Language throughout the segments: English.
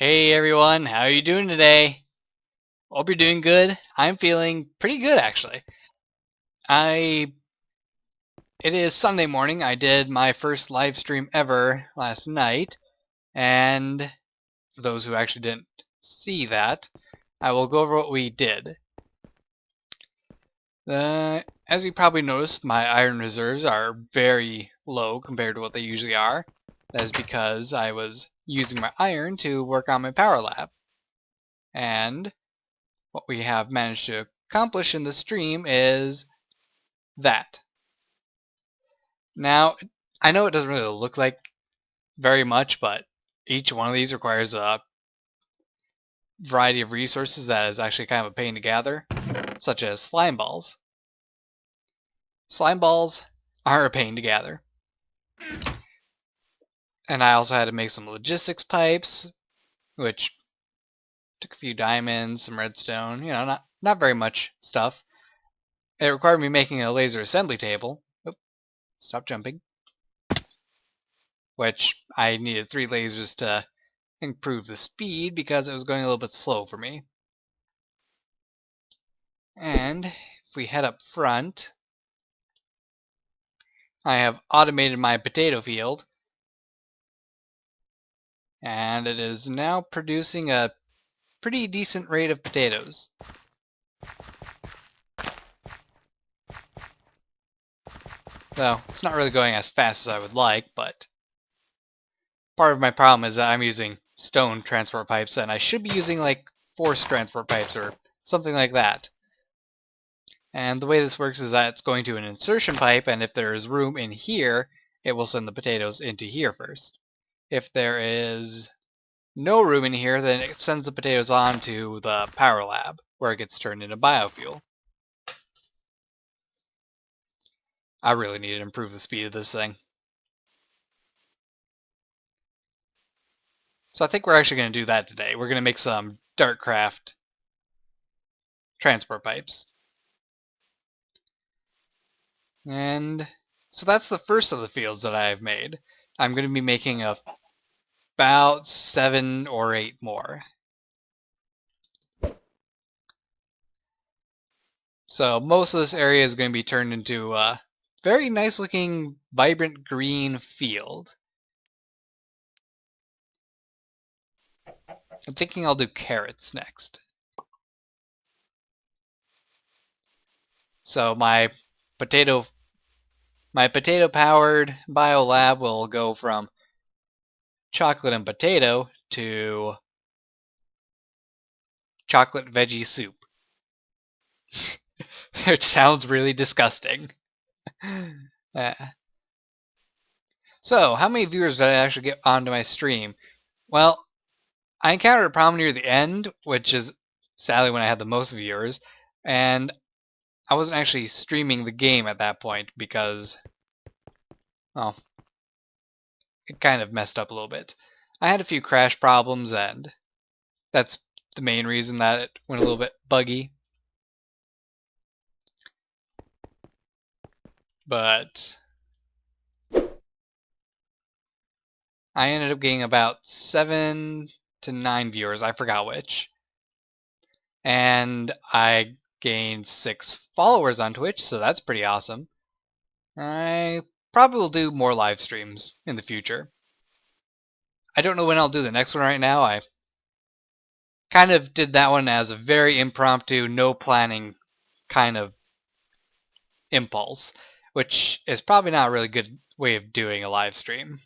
Hey everyone, how are you doing today? Hope you're doing good. I'm feeling pretty good actually. I It is Sunday morning. I did my first live stream ever last night, and for those who actually didn't see that, I will go over what we did. As you probably noticed, my iron reserves are very low compared to what they usually are. That is because I was using my iron to work on my power lab. And what we have managed to accomplish in the stream is that. Now, I know it doesn't really look like very much, but each one of these requires a variety of resources that is actually kind of a pain to gather, such as slime balls. Slime balls are a pain to gather. And I also had to make some logistics pipes, which took a few diamonds, some redstone, not very much stuff. It required me making a laser assembly table. Oop, stop jumping. Which I needed 3 lasers to improve the speed because it was going a little bit slow for me. And if we head up front, I have automated my potato field, and it is now producing a pretty decent rate of potatoes. So it's not really going as fast as I would like, but part of my problem is that I'm using stone transport pipes, and I should be using like force transport pipes or something like that. And the way this works is that it's going to an insertion pipe, and if there is room in here, it will send the potatoes into here first. If there is no room in here, then it sends the potatoes on to the power lab, where it gets turned into biofuel. I really need to improve the speed of this thing. So I think we're actually going to do that today. We're going to make some Darkcraft transport pipes. And so that's the first of the fields that I've made. I'm going to be making about 7 or 8 more. So most of this area is going to be turned into a very nice looking vibrant green field. I'm thinking I'll do carrots next. So my potato powered biolab will go from chocolate and potato to chocolate veggie soup. It sounds really disgusting. So, how many viewers did I actually get onto my stream? Well, I encountered a problem near the end, which is sadly when I had the most viewers, and I wasn't actually streaming the game at that point because, well, it kind of messed up a little bit. I had a few crash problems, and that's the main reason that it went a little bit buggy. But I ended up getting about 7 to 9 viewers, I forgot which. And I gained 6 followers on Twitch, so that's pretty awesome. I probably will do more live streams in the future. I don't know when I'll do the next one right now. I kind of did that one as a very impromptu, no planning kind of impulse, which is probably not a really good way of doing a live stream.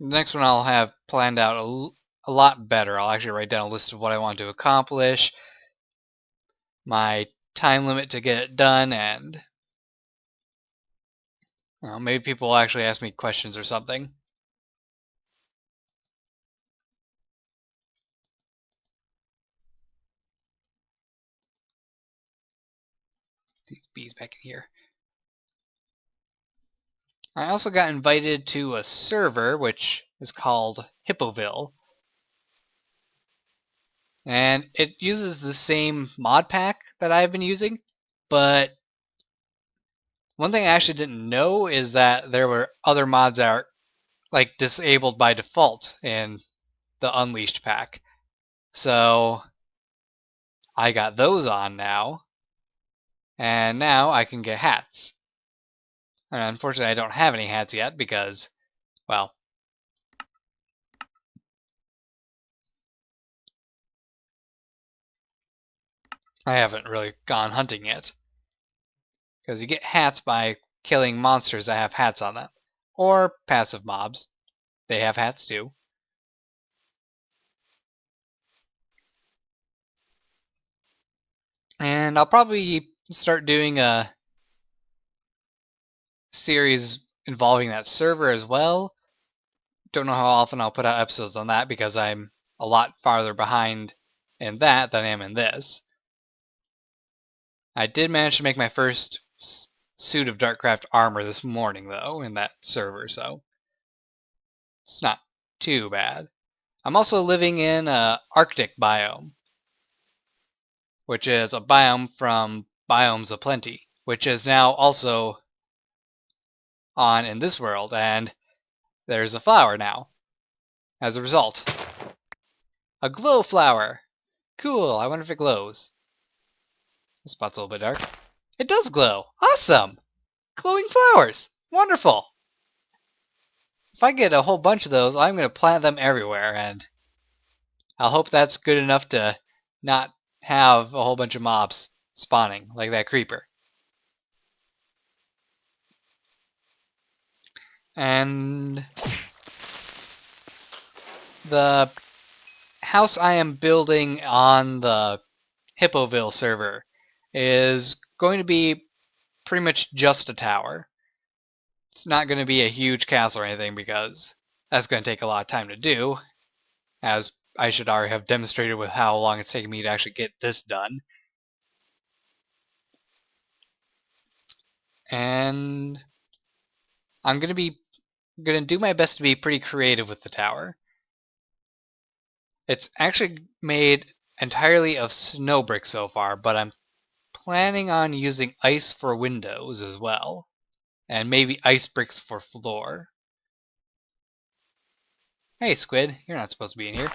The next one I'll have planned out a lot better. I'll actually write down a list of what I want to accomplish, my time limit to get it done, and maybe people will actually ask me questions or something. These bees back in here. I also got invited to a server which is called Hippoville. And it uses the same mod pack that I've been using, but One thing I actually didn't know is that there were other mods that are like disabled by default in the Unleashed pack. So I got those on now. And now I can get hats. And unfortunately I don't have any hats yet because, well, I haven't really gone hunting yet. Because you get hats by killing monsters that have hats on them. Or passive mobs. They have hats too. And I'll probably start doing a series involving that server as well. Don't know how often I'll put out episodes on that because I'm a lot farther behind in that than I am in this. I did manage to make my first suit of Darkcraft armor this morning, though, in that server, so it's not too bad. I'm also living in a Arctic biome, which is a biome from Biomes of Plenty, which is now also on in this world, and there's a flower now, as a result. A glow flower! Cool, I wonder if it glows. This spot's a little bit dark. It does glow! Awesome! Glowing flowers! Wonderful! If I get a whole bunch of those, I'm going to plant them everywhere, and I'll hope that's good enough to not have a whole bunch of mobs spawning, like that creeper. And the house I am building on the Hippoville server is going to be pretty much just a tower. It's not going to be a huge castle or anything because that's going to take a lot of time to do, as I should already have demonstrated with how long it's taken me to actually get this done. And I'm going to do my best to be pretty creative with the tower. It's actually made entirely of snow brick so far, but I'm planning on using ice for windows as well, and maybe ice bricks for floor. Hey Squid, you're not supposed to be in here.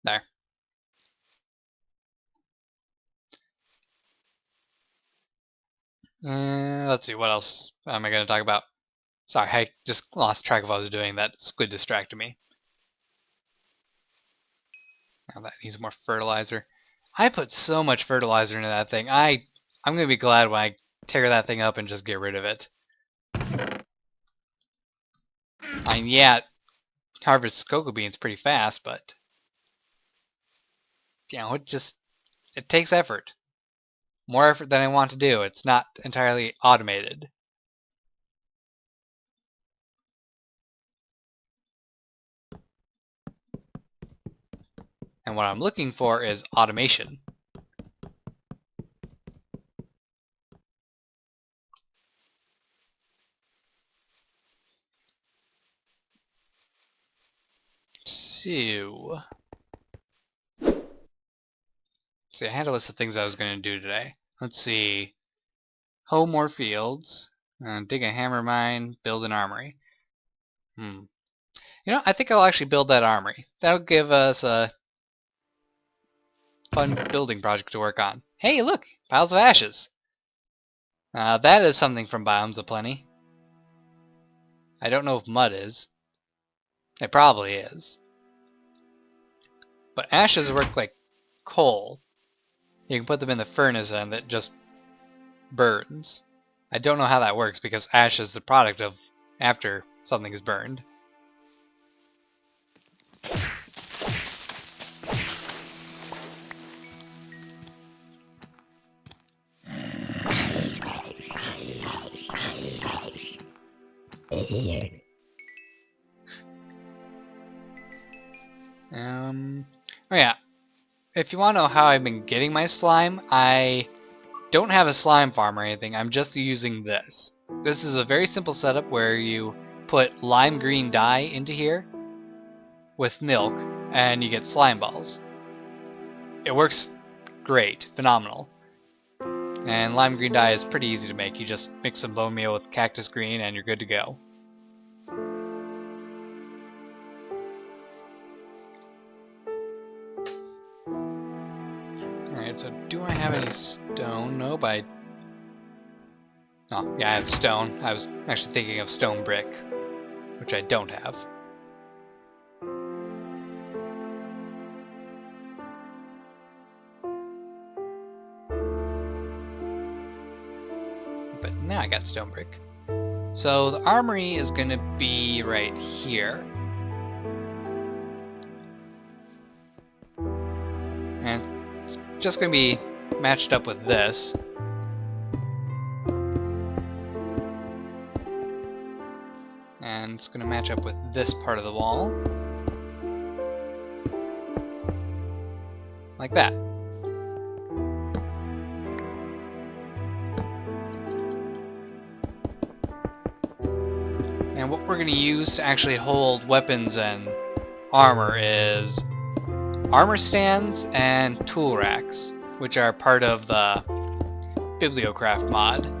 There. Let's see, what else am I going to talk about? Sorry, I just lost track of what I was doing. That squid distracted me. Now that needs more fertilizer. I put so much fertilizer into that thing. I'm going to be glad when I tear that thing up and just get rid of it. I mean, yeah, harvest cocoa beans pretty fast, but you know, it takes effort. More effort than I want to do. It's not entirely automated. And what I'm looking for is automation. So, see, I had a list of things I was going to do today. Let's see. Hoe more fields. Dig a hammer mine. Build an armory. You know, I think I'll actually build that armory. That'll give us a fun building project to work on. Hey, look! Piles of ashes. That is something from Biomes of Plenty. I don't know if mud is. It probably is. But ashes work like coal. You can put them in the furnace and it just burns. I don't know how that works because ash is the product of after something is burned. Oh yeah. If you want to know how I've been getting my slime, I don't have a slime farm or anything. I'm just using this. This is a very simple setup where you put lime green dye into here with milk, and you get slime balls. It works great, phenomenal. And lime green dye is pretty easy to make. You just mix some bone meal with cactus green and you're good to go. Alright, so do I have any stone? Nope, oh, yeah, I have stone. I was actually thinking of stone brick, which I don't have. But now I got stone brick. So the armory is going to be right here. And it's just going to be matched up with this. And it's going to match up with this part of the wall. Like that. And what we're going to use to actually hold weapons and armor is armor stands and tool racks, which are part of the Bibliocraft mod.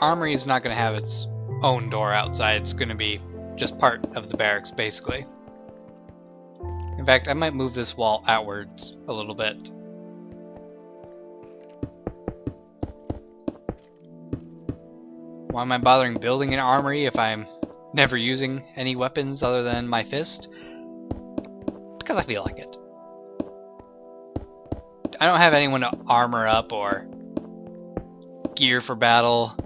Armory is not going to have its own door outside. It's going to be just part of the barracks, basically. In fact, I might move this wall outwards a little bit. Why am I bothering building an armory if I'm never using any weapons other than my fist? Because I feel like it. I don't have anyone to armor up or gear for battle.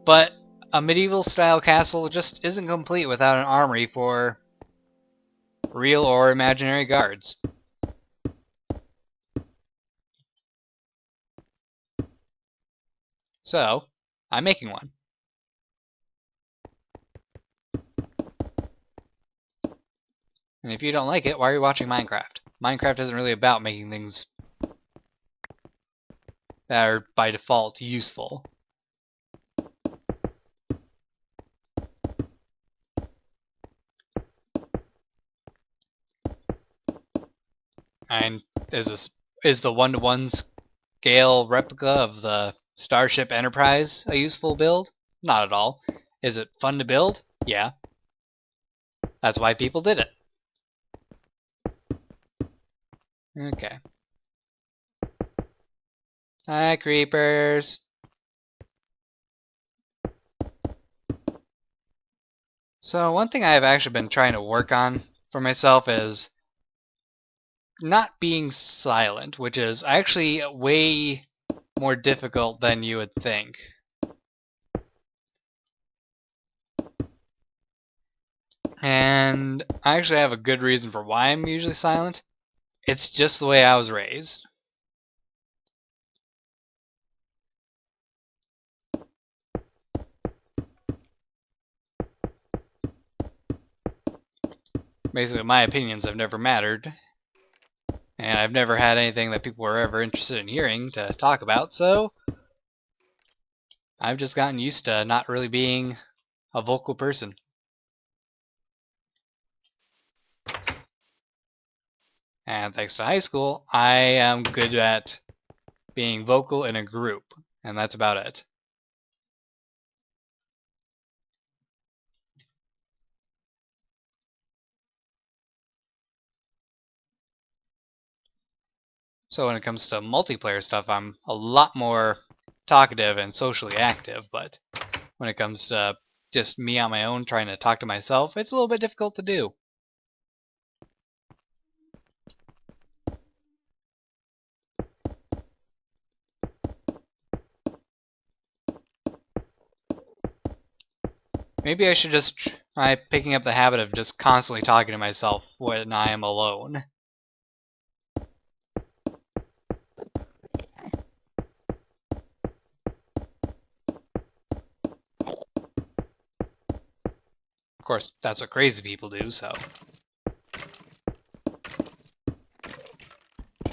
But a medieval-style castle just isn't complete without an armory for real or imaginary guards. So, I'm making one. And if you don't like it, why are you watching Minecraft? Minecraft isn't really about making things that are by default useful. And is the one-to-one scale replica of the Starship Enterprise a useful build? Not at all. Is it fun to build? Yeah. That's why people did it. Okay. Hi, creepers. So one thing I've actually been trying to work on for myself is not being silent, which is actually way more difficult than you would think. And I actually have a good reason for why I'm usually silent. It's just the way I was raised. Basically, my opinions have never mattered. And I've never had anything that people were ever interested in hearing to talk about, so I've just gotten used to not really being a vocal person. And thanks to high school, I am good at being vocal in a group, and that's about it. So when it comes to multiplayer stuff, I'm a lot more talkative and socially active, but when it comes to just me on my own trying to talk to myself, it's a little bit difficult to do. Maybe I should just try picking up the habit of just constantly talking to myself when I am alone. Of course, that's what crazy people do, so...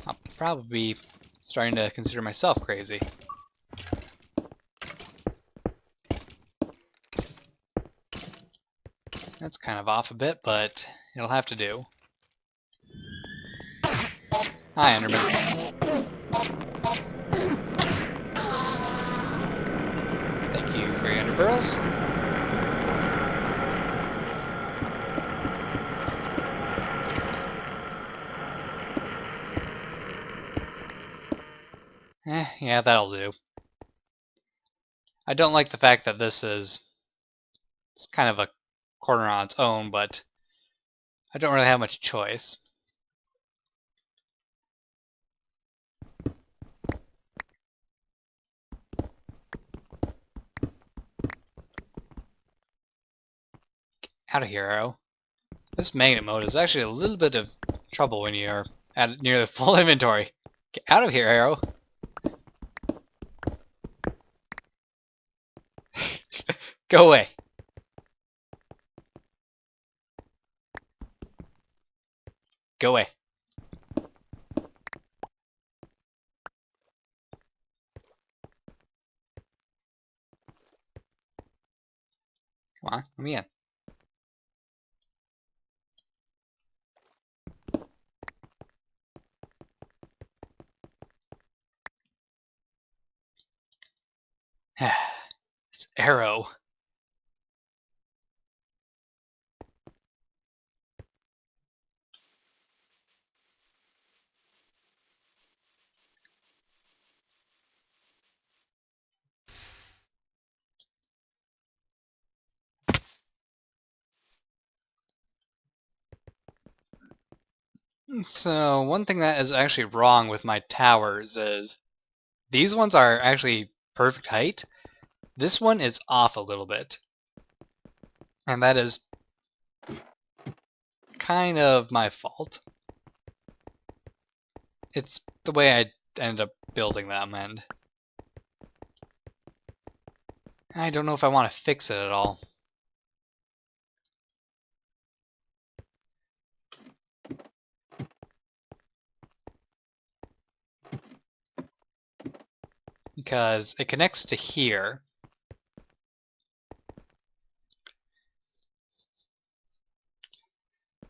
I'll probably be starting to consider myself crazy. That's kind of off a bit, but it'll have to do. Hi, Enderman. Thank you for your Enderpearls. Yeah, that'll do. I don't like the fact that this is it's kind of a corner on its own, but I don't really have much choice. Get out of here, Arrow. This magnet mode is actually a little bit of trouble when you're at near the full inventory. Get out of here, Arrow. Go away. Go away. Come on, let me in. It's Arrow. So, one thing that is actually wrong with my towers is these ones are actually perfect height. This one is off a little bit. And that is kind of my fault. It's the way I ended up building them, and I don't know if I want to fix it at all. Because it connects to here,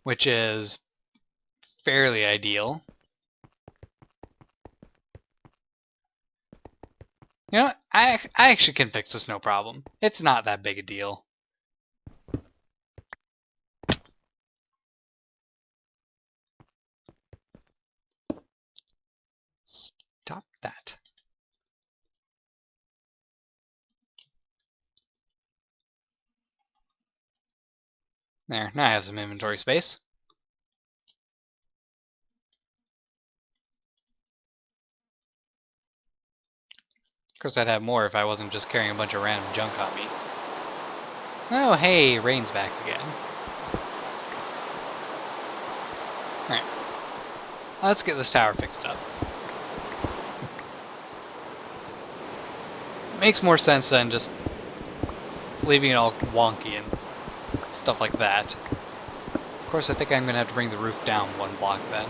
which is fairly ideal. You know what? I actually can fix this, no problem. It's not that big a deal. Stop that. There, now I have some inventory space. Of course, I'd have more if I wasn't just carrying a bunch of random junk on me. Oh, hey, rain's back again. Alright. Let's get this tower fixed up. It makes more sense than just leaving it all wonky and stuff like that. Of course, I think I'm going to have to bring the roof down one block then.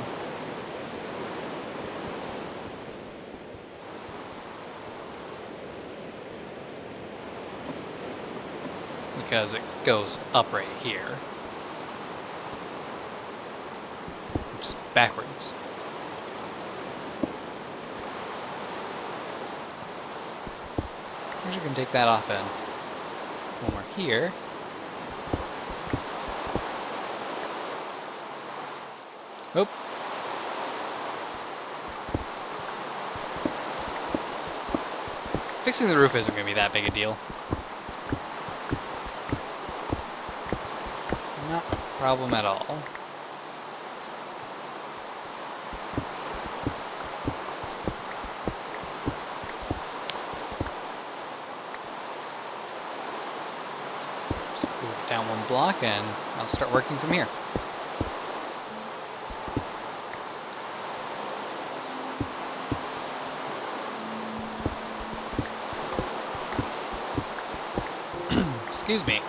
Because it goes up right here. Which is backwards. I'm actually going to take that off and one more here. Oop. Fixing the roof isn't going to be that big a deal. Not a problem at all. Just move down one block and I'll start working from here. Excuse me.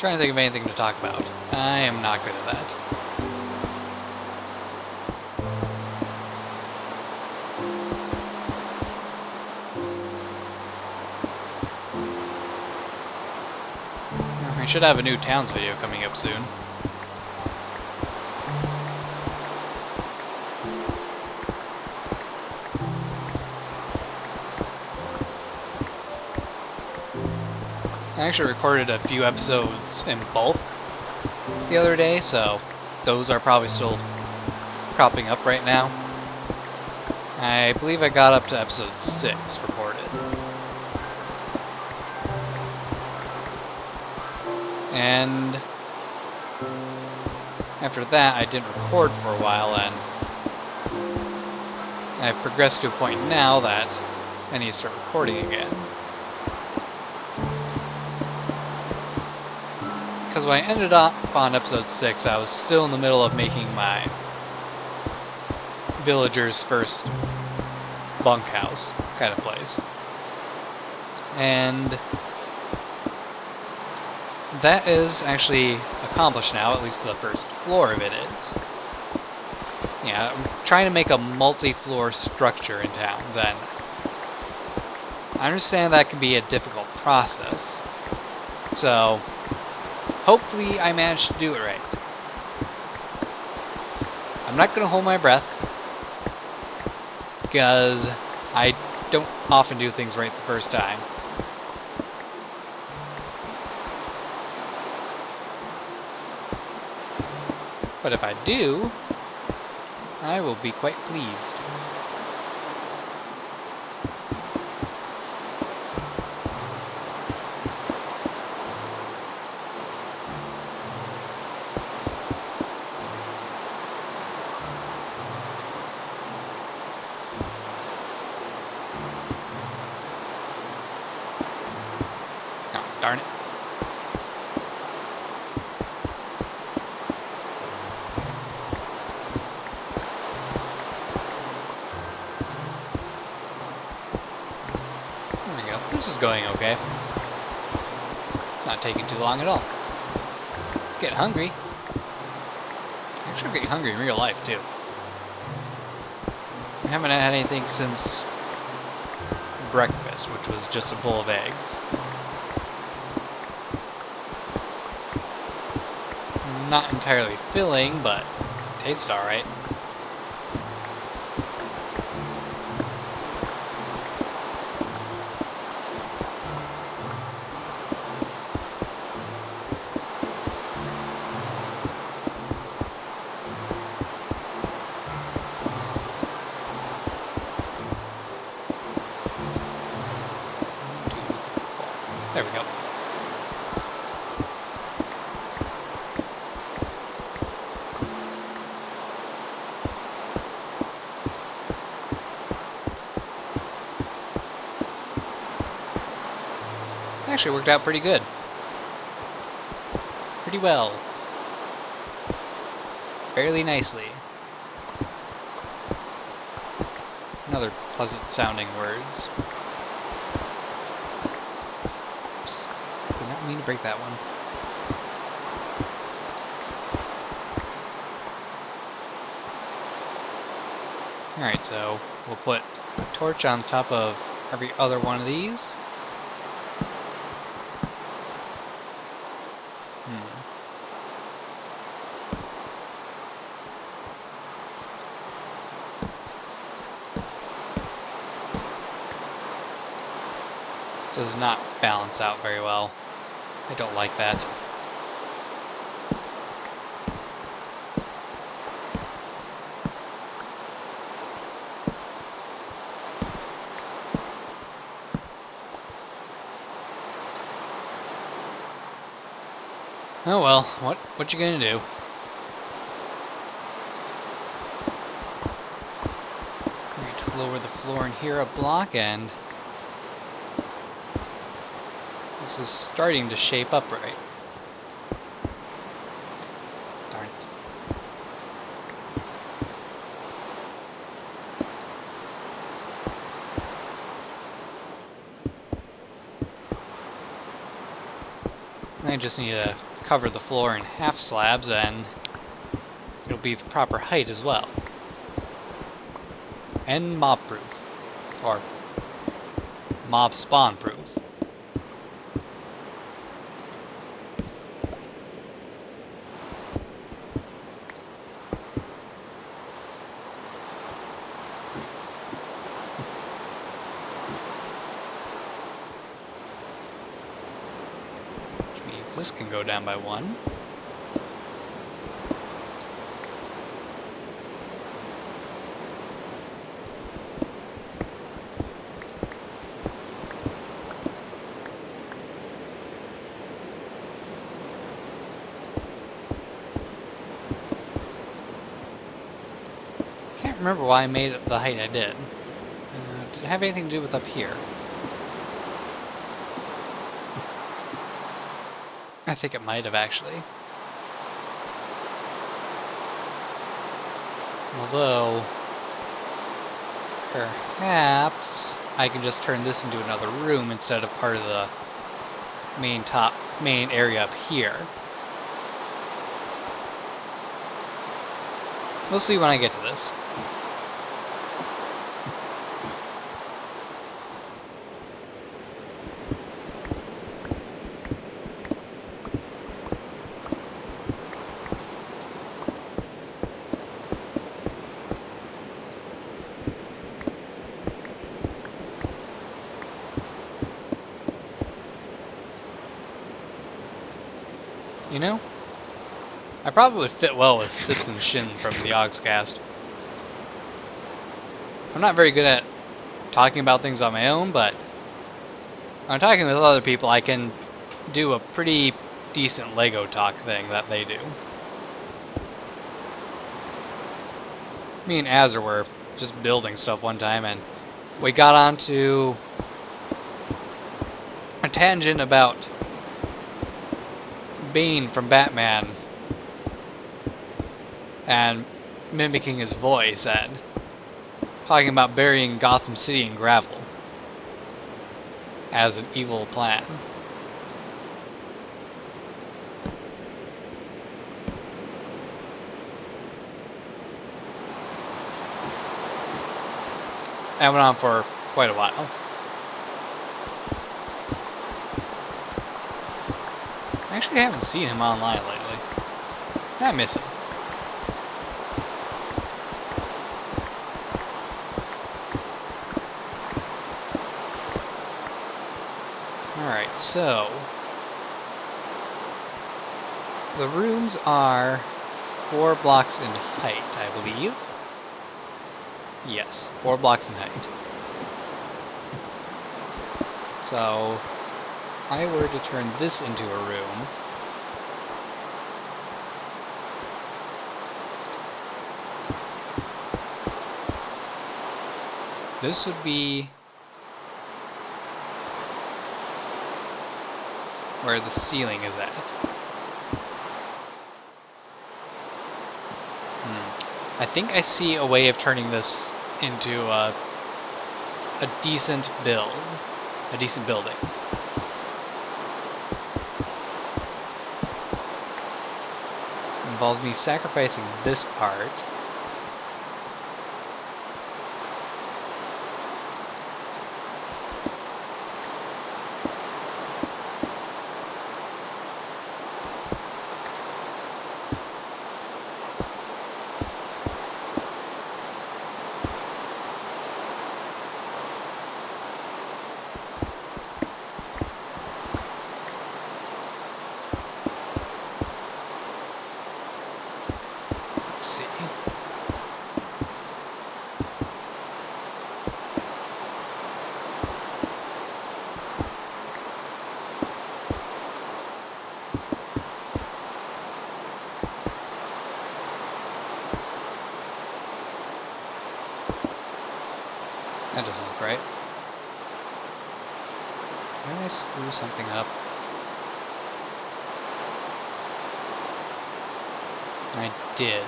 trying to think of anything to talk about. I am not good at that. I should have a new towns video coming up soon. I actually recorded a few episodes in bulk the other day, so those are probably still cropping up right now. I believe I got up to episode 6 recorded. And after that, I didn't record for a while, and I've progressed to a point now that I need to start recording again. Because when I ended up on episode 6, I was still in the middle of making my villager's first bunkhouse kind of place. And that is actually accomplished now, at least the first floor of it is. Yeah, I'm trying to make a multi-floor structure in towns, and I understand that can be a difficult process. So hopefully I managed to do it right. I'm not going to hold my breath, because I don't often do things right the first time. But if I do, I will be quite pleased. Oh, darn it. This is going okay. Not taking too long at all. Getting hungry. Actually, I'm getting hungry in real life, too. I haven't had anything since breakfast, which was just a bowl of eggs. Not entirely filling, but tastes alright. There we go. Actually worked out pretty good. Pretty well. Fairly nicely. Another pleasant sounding words. Did not mean to break that one. Alright, so we'll put a torch on top of every other one of these. This does not balance out very well. I don't like that. Oh well, what you gonna do? I'm going to lower the floor in here a block, and this is starting to shape up right. Darn it. I just need to cover the floor in half slabs, and it'll be the proper height as well. And mob-proof. Or mob spawn-proof. Which means this can go down by 1. I can't remember why I made it the height I did. Did it have anything to do with up here? I think it might have, actually. Although, perhaps I can just turn this into another room instead of part of the main area up here. We'll see when I get to this. You know, I probably would fit well with Sips and Shin from the Ogscast. I'm not very good at talking about things on my own, but when I'm talking with other people, I can do a pretty decent Lego talk thing that they do. Me and Azur were just building stuff one time, and we got onto a tangent about Bane from Batman and mimicking his voice and talking about burying Gotham City in gravel as an evil plan. That went on for quite a while. I actually haven't seen him online lately. I miss him. Alright, so the rooms are 4 blocks in height, I believe. Yes, 4 blocks in height. So if I were to turn this into a room, this would be where the ceiling is at. I think I see a way of turning this into a decent build. A decent building. Involves me sacrificing this part. That doesn't look right. Did I screw something up? I did.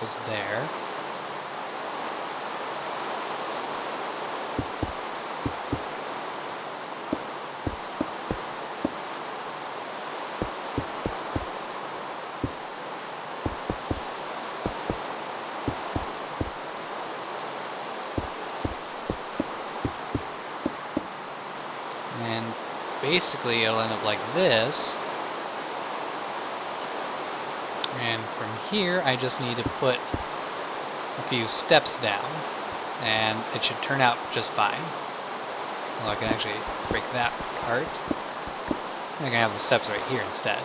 goes there. And basically it'll end up like this. And from here I just need to put a few steps down, and it should turn out just fine. Well, I can actually break that apart. I can have the steps right here instead.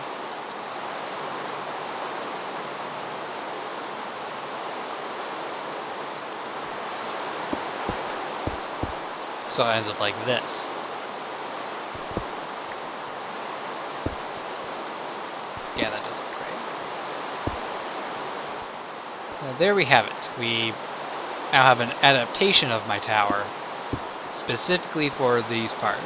So it ends up like this. Yeah, that does look great. There we have it. We now have an adaptation of my tower specifically for these parts.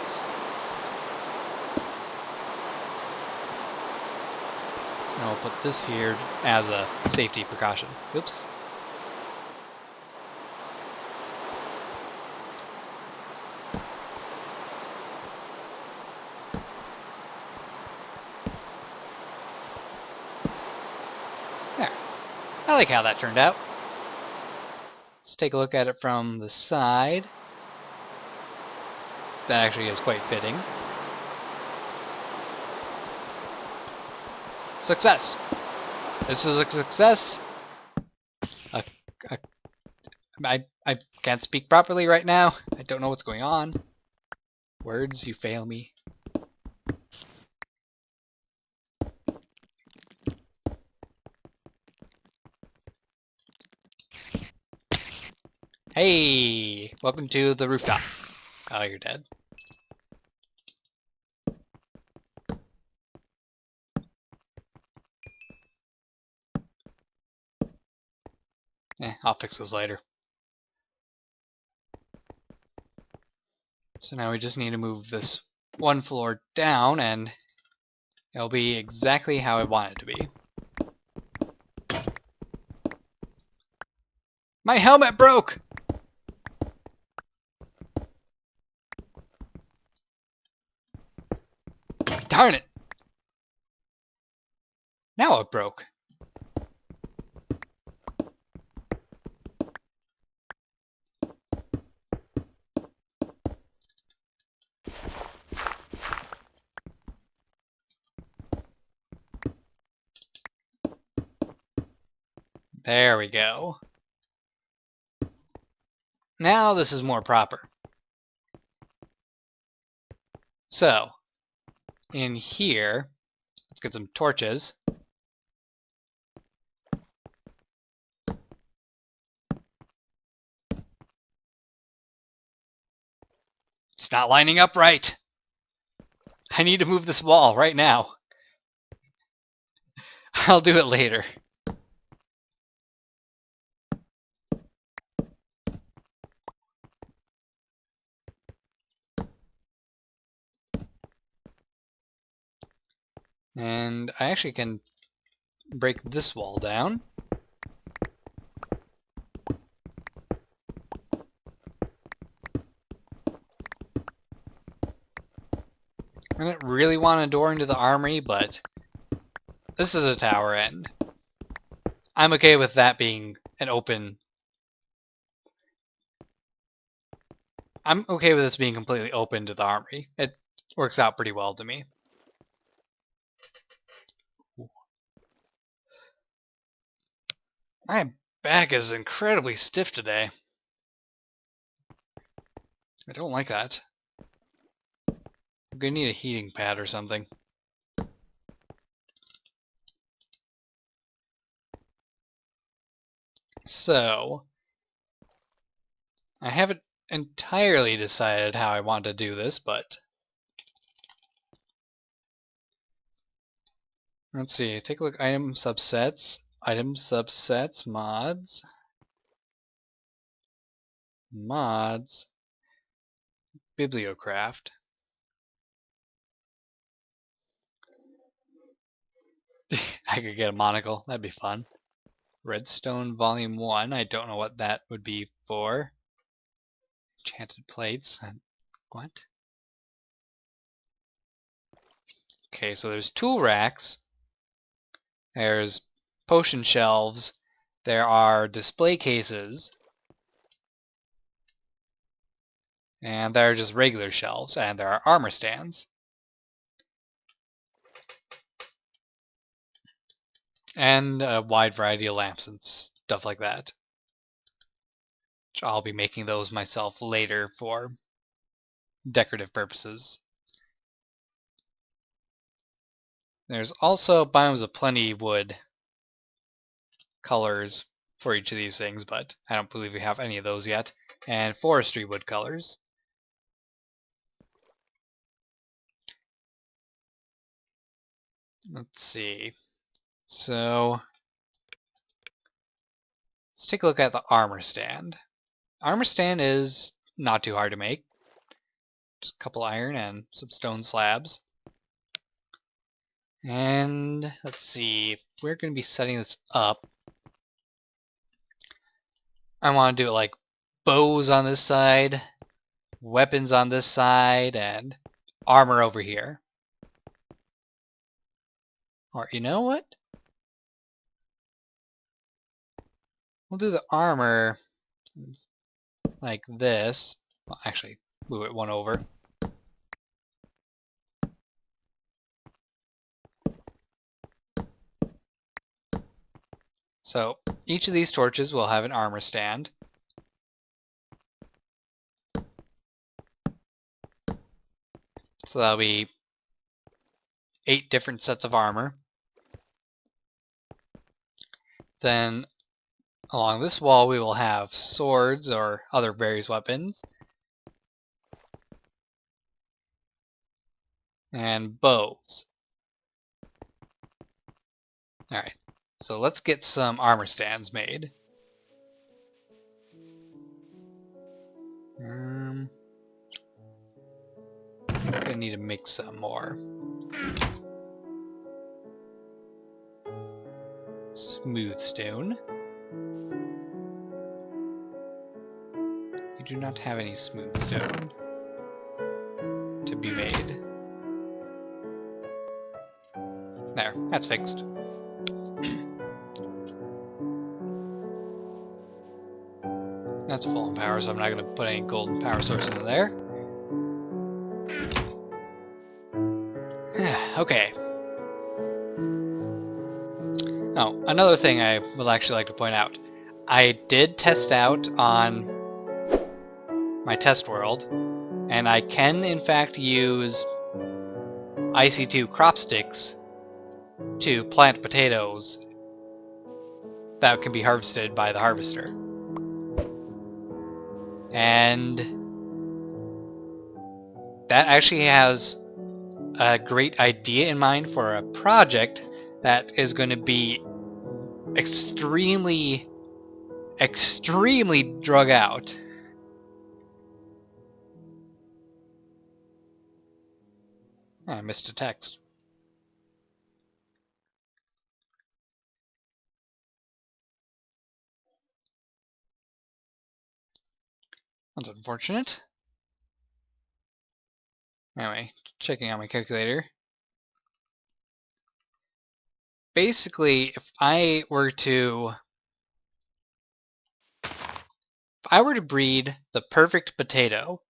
And I'll put this here as a safety precaution. Oops. There. I like how that turned out. Let's take a look at it from the side. That actually is quite fitting. Success! This is a success! I can't speak properly right now. I don't know what's going on. Words, you fail me. Hey! Welcome to the rooftop. Oh, you're dead. I'll fix those later. So now we just need to move this one floor down, and it'll be exactly how I want it to be. My helmet broke! Darn it! Now it broke. There we go. Now this is more proper. So, in here, let's get some torches. It's not lining up right. I need to move this wall right now. I'll do it later. And I actually can break this wall down. I didn't really want a door into the armory, but this is a tower end. I'm okay with that being an open... I'm okay with this being completely open to the armory. It works out pretty well to me. My back is incredibly stiff today. I don't like that. I'm gonna need a heating pad or something. So, I haven't entirely decided how I want to do this, but let's see. Take a look. Item subsets, mods, bibliocraft. I could get a monocle. That'd be fun. Redstone Volume 1. I don't know what that would be for. Enchanted plates. What? Okay, so there's tool racks. There's potion shelves. There are display cases. And there are just regular shelves. And there are armor stands. And a wide variety of lamps and stuff like that. Which I'll be making those myself later for decorative purposes. There's also biomes of plenty wood colors for each of these things, but I don't believe we have any of those yet. And forestry wood colors. Let's see. So let's take a look at the armor stand. Armor stand is not too hard to make. Just a couple iron and some stone slabs. And let's see, if we're going to be setting this up, I want to do it like bows on this side, weapons on this side, and armor over here. Or you know what? We'll do the armor like this. Well, actually, move it one over. So each of these torches will have an armor stand. So that'll be 8 different sets of armor. Then along this wall we will have swords or other various weapons. And bows. Alright, so let's get some armor stands made. Gonna need to make some more. Smooth stone. You do not have any smooth stone to be made. There, that's fixed. That's full on power, so I'm not going to put any golden power source into there. Okay. Oh, another thing I would actually like to point out. I did test out on my test world, and I can in fact use IC2 crop sticks to plant potatoes that can be harvested by the harvester. And that actually has a great idea in mind for a project that is going to be extremely drug out. I missed a text. That's unfortunate. Anyway, checking out my calculator. Basically, if I were to breed the perfect potato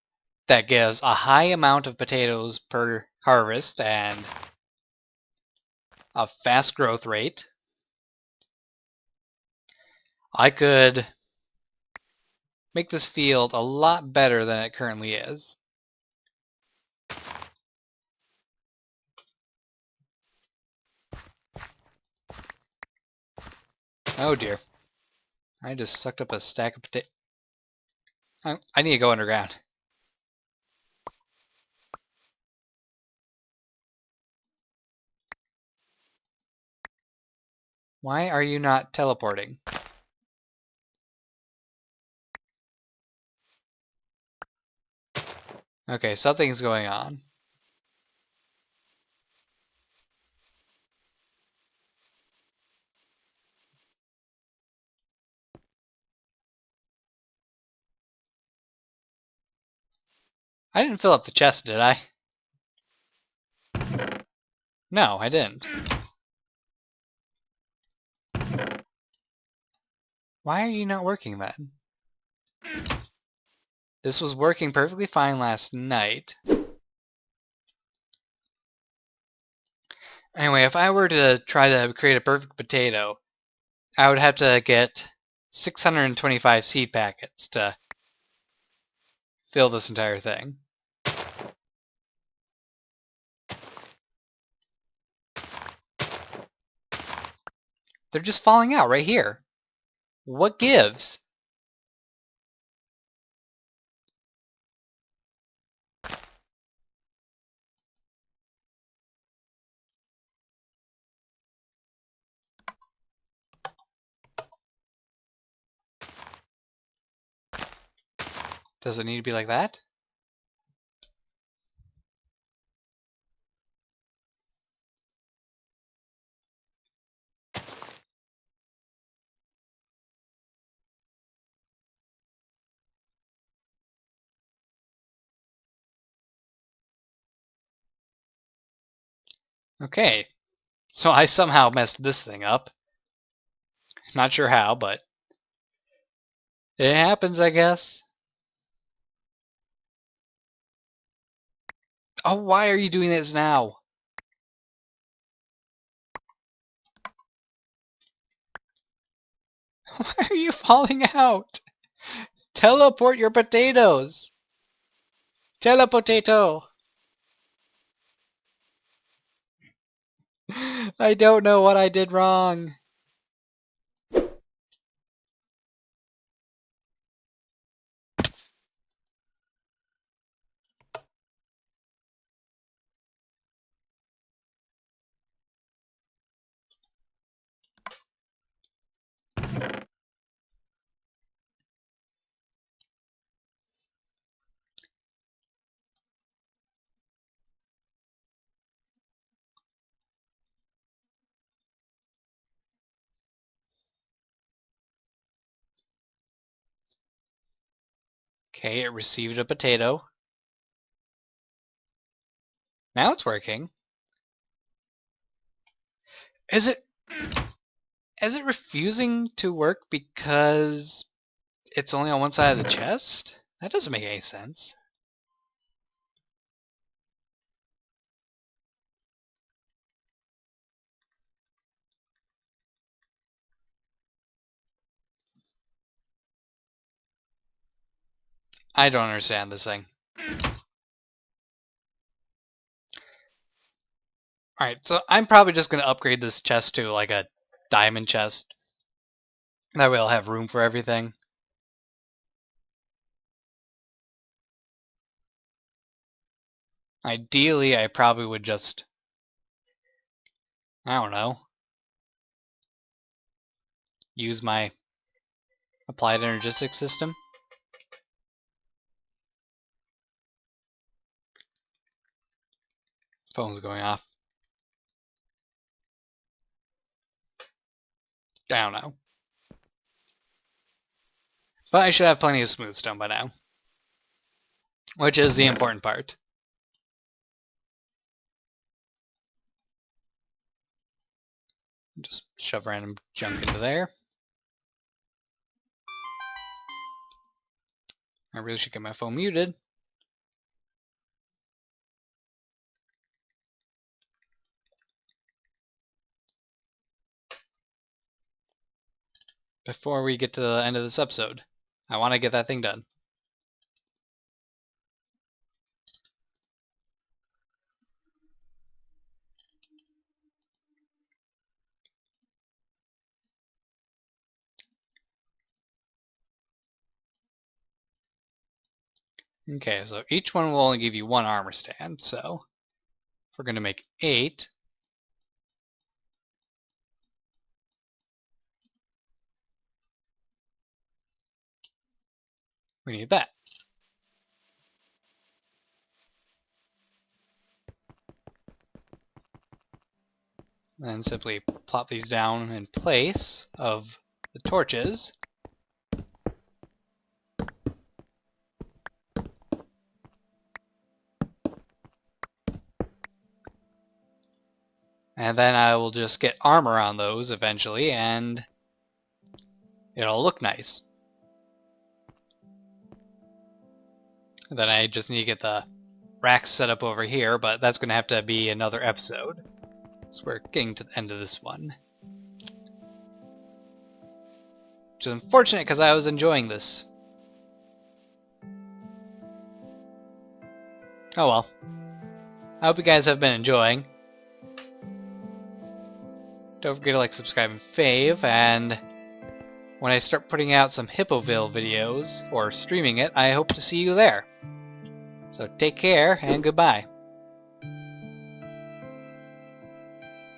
that gives a high amount of potatoes per harvest and a fast growth rate, I could make this field a lot better than it currently is. Oh dear. I just sucked up a stack of potatoes. I need to go underground. Why are you not teleporting? Okay, something's going on. I didn't fill up the chest, did I? No, I didn't. Why are you not working then? This was working perfectly fine last night. Anyway, if I were to try to create a perfect potato, I would have to get 625 seed packets to fill this entire thing. They're just falling out right here. What gives? Does it need to be like that? Okay, so I somehow messed this thing up. Not sure how, but it happens, I guess. Oh, why are you doing this now? Why are you falling out? Teleport your potatoes! Telepotato! I don't know what I did wrong. Okay, it received a potato. Now it's working. Is it... Is it refusing to work because it's only on one side of the chest? That doesn't make any sense. I don't understand this thing. Alright, so I'm probably just going to upgrade this chest to like a diamond chest. That way I'll have room for everything. Ideally, I probably would just... I don't know. Use my applied energetics system. Phone's going off. I don't know. But I should have plenty of smooth stone by now. Which is the important part. Just shove random junk into there. I really should get my phone muted. Before we get to the end of this episode. I want to get that thing done. Okay, so each one will only give you one armor stand, so if we're going to make 8, we need that. Then simply plop these down in place of the torches. And then I will just get armor on those eventually, and it'll look nice. And then I just need to get the racks set up over here, but that's going to have to be another episode. So we're getting to the end of this one. Which is unfortunate because I was enjoying this. Oh well. I hope you guys have been enjoying. Don't forget to like, subscribe, and fave, and when I start putting out some Hippoville videos, or streaming it, I hope to see you there. So take care, and goodbye.